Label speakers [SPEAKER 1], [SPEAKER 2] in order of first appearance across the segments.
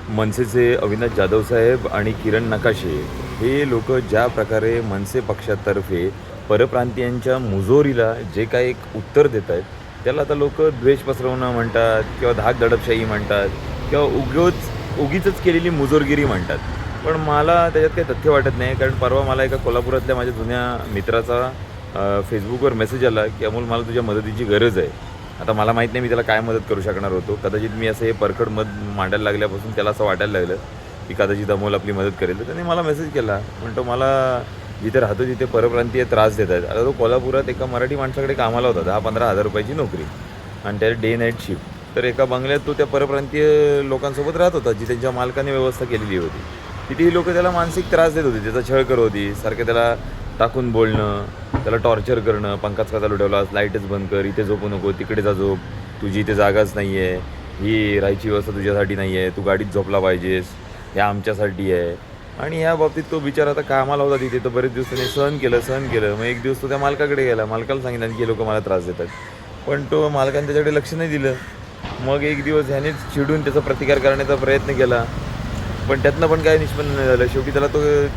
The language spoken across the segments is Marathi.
[SPEAKER 1] मनसेचे अविनाश जाधव साहेब आणि किरण नकाशे हे लोक ज्या प्रकारे मनसे पक्षातर्फे परप्रांतीयांच्या मुजोरीला जे काही एक उत्तर देत आहेत, त्याला आता लोक द्वेष पसरवणं म्हणतात किंवा धाक दडपशाही म्हणतात किंवा उगीच केलेली मुजोरगिरी म्हणतात. पण मला त्याच्यात काही तथ्य वाटत नाही. कारण परवा मला एका कोल्हापुरातल्या माझ्या जुन्या मित्राचा फेसबुकवर मेसेज आला की अमोल, मला तुझ्या मदतीची गरज आहे. आता मला माहीत नाही मी त्याला काय मदत करू शकणार होतो. कदाचित मी असं हे परखड मत मांडायला लागल्यापासून त्याला असं वाटायला लागलं की कदाचित अमोल आपली मदत करेल. तर त्याने मला मेसेज केला, म्हणतो मला जिथे राहतो तिथे परप्रांतीय त्रास देत आहेत. आता तो कोल्हापुरात एका मराठी माणसाकडे कामाला होता, 10-15 हजार रुपयाची नोकरी आणि त्याला डे नाईट शिफ्ट. तर एका बंगल्यात तो त्या परप्रांतीय लोकांसोबत राहत होता, जी त्यांच्या मालकाने व्यवस्था केलेली होती. तिथे ही लोकं त्याला मानसिक त्रास देत होती, त्याचा छळ करत होती, सारखं त्याला टाकून बोलणं, त्याला टॉर्चर करणं, पंखाच कसा लुटवलास, लाईटच बंद कर, इथे झोपू नको, तिकडे जा झोप, तुझी इथे जागाच नाही आहे, ही राहायची व्यवस्था तुझ्यासाठी नाही आहे, तू गाडीत झोपला पाहिजेस, हे आमच्यासाठी आहे. आणि ह्या बाबतीत तो बिचारा आता कामाला होता तिथे, तर बरेच दिवस त्याने सहन केलं. मग एक दिवस तो त्या मालकाकडे गेला, मालकाला सांगितलं की हे लोक मला त्रास देतात. पण तो मालकाने त्याच्याकडे लक्ष नाही दिलं. मग एक दिवस ह्यानेच चिडून त्याचा प्रतिकार करण्याचा प्रयत्न केला, पण त्यातनं पण काही निष्पन्न नाही झालं. शेवटी त्याला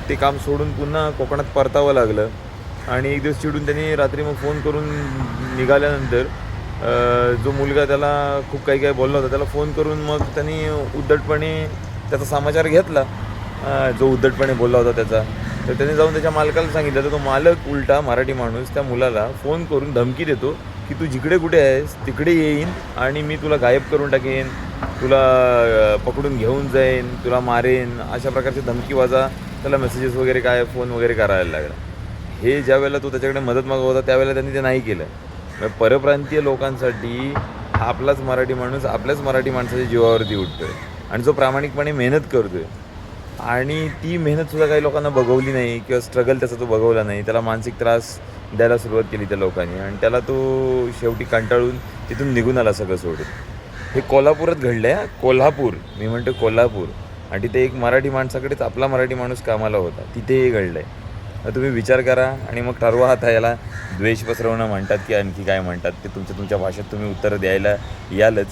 [SPEAKER 1] ते काम सोडून पुन्हा कोकणात परतावं लागलं. आणि एक दिवस चिडून त्यांनी रात्री मग फोन करून निघाल्यानंतर जो मुलगा त्याला खूप काही बोलला होता, त्याला फोन करून मग त्यांनी उद्धटपणे त्याचा समाचार घेतला, जो उद्धटपणे बोलला होता त्याचा. तर त्याने जाऊन त्याच्या मालकाला सांगितलं. तर तो मालक उलटा मराठी माणूस त्या मुलाला फोन करून धमकी देतो की तू जिकडे कुठे आहेस तिकडे येईन आणि मी तुला गायब करून टाकेन, तुला पकडून घेऊन जाईन, तुला मारेन, अशा प्रकारची धमकीवाजा त्याला मेसेजेस वगैरे काय फोन वगैरे करायला लागला. हे ज्या वेळेला तो त्याच्याकडे मदत मागत होता त्यावेळेला त्यांनी ते नाही केलं. परप्रांतीय लोकांसाठी आपलाच मराठी माणूस आपल्याच मराठी माणसाच्या जीवावरती उठतो आहे आणि जो प्रामाणिकपणे मेहनत करतो आहे. आणि ती मेहनतसुद्धा काही लोकांना बघवली नाही किंवा स्ट्रगल त्याचा तो बघवला नाही. त्याला मानसिक त्रास द्यायला सुरुवात केली त्या लोकांनी आणि त्याला तो शेवटी कंटाळून तिथून निघून आला सगळं सोडून. हे कोल्हापुरात घडलं आहे. कोल्हापूर, मी म्हणतो कोल्हापूर. आणि तिथे एक मराठी माणसाकडेच आपला मराठी माणूस कामाला होता, तिथे हे घडलं आहे. तुम्ही विचार करा आणि मग ठरवा. आता याला द्वेष पसरवणं म्हणतात की आणखी काय म्हणतात ते तुमच्या भाषेत तुम्ही उत्तरं द्यायला यालच.